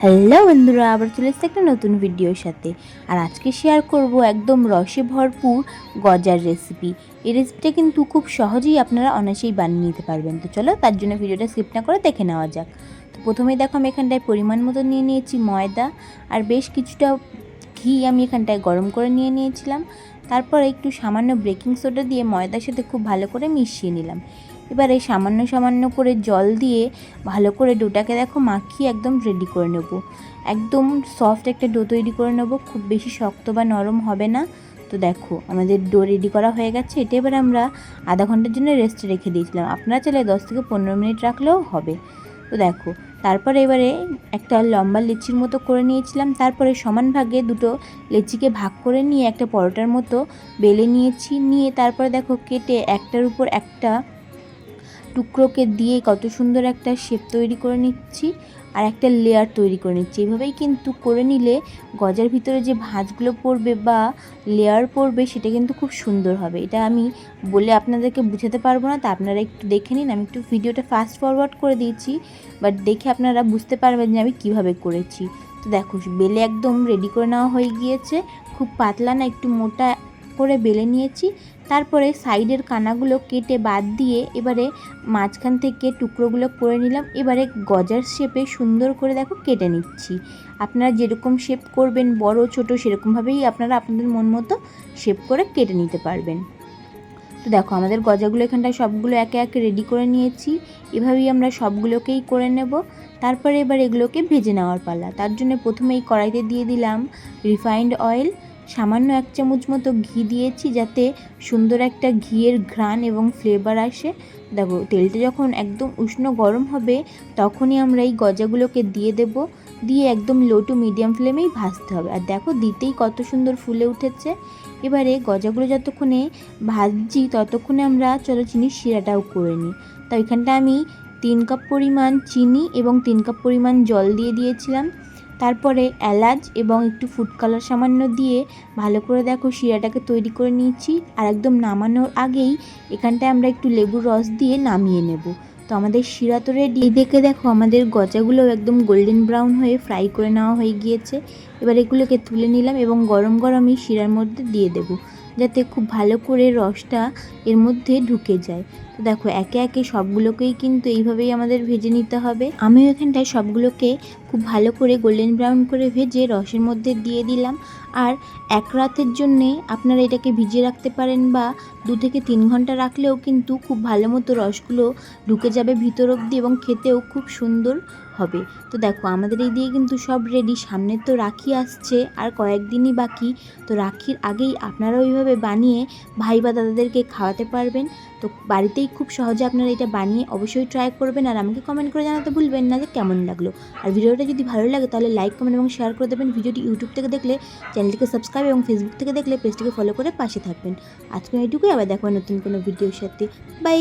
Hello বন্ধুরা, আবার চলে এসেছে একটা নতুন ভিডিওর সাথে। আর আজকে শেয়ার করব একদম রসে ভরপুর গজার রেসিপি। এই রেসিপিটা কিন্তু খুব সহজেই আপনারা অনায়াসেই বানিয়ে নিতে পারবেন। তো চলো তার জন্য ভিডিওটা স্কিপ না করে দেখে নেওয়া যাক। তো প্রথমেই দেখো আমি এখানটায় পরিমাণ মতো নিয়ে নিয়েছি ময়দা, আর বেশ কিছুটা ঘি আমি এখানটায় গরম করে নিয়ে নিয়েছিলাম। তারপরে একটু সামান্য বেকিং সোডা দিয়ে ময়দার সাথে খুব ভালো করে মিশিয়ে নিলাম। এবারে সামান্য সামান্য করে জল দিয়ে ভালো করে ডোটাকে দেখো মাখিয়ে একদম রেডি করে নেব। একদম সফট একটা ডো তৈরি করে নেব, খুব বেশি শক্ত বা নরম হবে না। তো দেখো আমাদের ডো রেডি করা হয়ে গেছে। এটা এবার আমরা আধা ঘন্টার জন্য রেস্টে রেখে দিয়েছিলাম, আপনারা চাইলে 10 থেকে 15 মিনিট রাখলেও হবে। তো দেখো তারপরে এবারে একটা লম্বা লেচির মতো করে নিয়েছিলাম। তারপরে সমান ভাগে দুটো লেচিকে ভাগ করে নিয়ে একটা পরোটার মতো বেলে নিয়েছি। নিয়ে তারপরে দেখো কেটে একটার উপর একটা টুকরোকে দিয়ে কত সুন্দর একটা শেপ তৈরি করে নিচ্ছি, আর একটা লেয়ার তৈরি করে নিচ্ছি। এইভাবেই কিন্তু করে নিলে গজার ভিতরে যে ভাঁজগুলো পড়বে বা লেয়ার পড়বে সেটা কিন্তু খুব সুন্দর হবে। এটা আমি বলে আপনাদেরকে বুঝাতে পারবো না, তা আপনারা একটু দেখে নিন। আমি একটু ভিডিওটা ফাস্ট ফরওয়ার্ড করে দিয়েছি, বাট দেখে আপনারা বুঝতে পারবেন যে আমি কিভাবে করেছি। তো দেখো বেলে একদম রেডি করে নেওয়া হয়ে গিয়েছে। খুব পাতলা না, একটু মোটা করে বেলে নিয়েছি। তারপরে সাইডের কানাগুলো কেটে বাদ দিয়ে এবারে মাঝখান থেকে টুকরোগুলো করে নিলাম। এবারে গজার শেপে সুন্দর করে দেখো কেটে নিচ্ছি। আপনারা যেরকম শেপ করবেন, বড় ছোট, সেরকমভাবেই আপনারা আপনাদের মন মতো শেপ করে কেটে নিতে পারবেন। তো দেখো আমাদের গজাগুলো এখানটায় সবগুলো একে একে রেডি করে নিয়েছি। এভাবেই আমরা সবগুলোকেই করে নেব। তারপরে এবার এগুলোকে ভেজে নেওয়ার পালা। তার জন্য প্রথমেই কড়াইতে দিয়ে দিলাম রিফাইন্ড অয়েল। সামান্য 1 চামচ মতো ঘি দিয়েছি, যাতে সুন্দর একটা ঘিয়ের ঘ্রাণ এবং ফ্লেভার আসে। দেখো তেলটা যখন একদম উষ্ণ গরম হবে তখনই আমরা এই গজাগুলোকে দিয়ে দেব। দিয়ে একদম লো টু মিডিয়াম ফ্লেমেই ভাজতে হবে। আর দেখো দিতেই কত সুন্দর ফুলে উঠেছে। এবারে গজাগুলো যতক্ষণে ভাজছি ততক্ষণে আমরা চলো চিনির শিরাটাও করে নিই। তো এখানটা আমি 3 কাপ পরিমাণ চিনি এবং 3 কাপ পরিমাণ জল দিয়ে দিয়েছিলাম। তারপরে এলাচ এবং একটু ফুড কালার সামান্য দিয়ে ভালো করে দেখো শিরাটাকে তৈরি করে নিয়েছি। আর একদম নামানোর আগেই এখানটায় আমরা একটু লেবুর রস দিয়ে নামিয়ে নেব। তো আমাদের শিরা তো রেডি। দেখে দেখো আমাদের গজাগুলো একদম গোল্ডেন ব্রাউন হয়ে ফ্রাই করে নেওয়া হয়ে গিয়েছে। এবার এগুলোকে তুলে নিলাম এবং গরম গরমই শিরার মধ্যে দিয়ে দেব, যাতে খুব ভালো করে রসটা এর মধ্যে ঢুকে যায়। তো দেখো একে একে সবগুলোকেই কিন্তু এইভাবেই আমাদের ভেজে নিতে হবে। আমিও এখানটায় সবগুলোকে খুব ভালো করে গোল্ডেন ব্রাউন করে ভেজে রসের মধ্যে দিয়ে দিলাম। আর এক রাতের জন্যে আপনারা এটাকে ভিজিয়ে রাখতে পারেন, বা 2 থেকে 3 ঘন্টা রাখলেও কিন্তু খুব ভালো মতো রসগুলো ঢুকে যাবে ভিতর অবধি এবং খেতেও খুব সুন্দর হবে। তো দেখো আমাদের এই দিয়ে কিন্তু সব রেডি। সামনে তো রাখি আসছে, আর কয়েকদিনই বাকি। তো রাখির আগেই আপনারা ওইভাবে বানিয়ে ভাই বা দাদাদেরকে খাওয়াতে পারবেন। তো বাড়িতেই খুব সহজে আপনারা এটা বানিয়ে অবশ্যই ট্রাই করবেন। আর আমাকে কমেন্ট করে জানাতে ভুলবেন না যে কেমন লাগলো। আর ভিডিওটা যদি ভালো লাগে তাহলে লাইক, কমেন্ট এবং শেয়ার করে দেবেন। ভিডিওটি ইউটিউব থেকে দেখলে চ্যানেলটিকে সাবস্ক্রাইব এবং ফেসবুক থেকে দেখলে পেজটিকে ফলো করে পাশে থাকবেন। আজকে এইটুকুই, আবার দেখবেন নতুন কোনো ভিডিওর সাথে। বাই।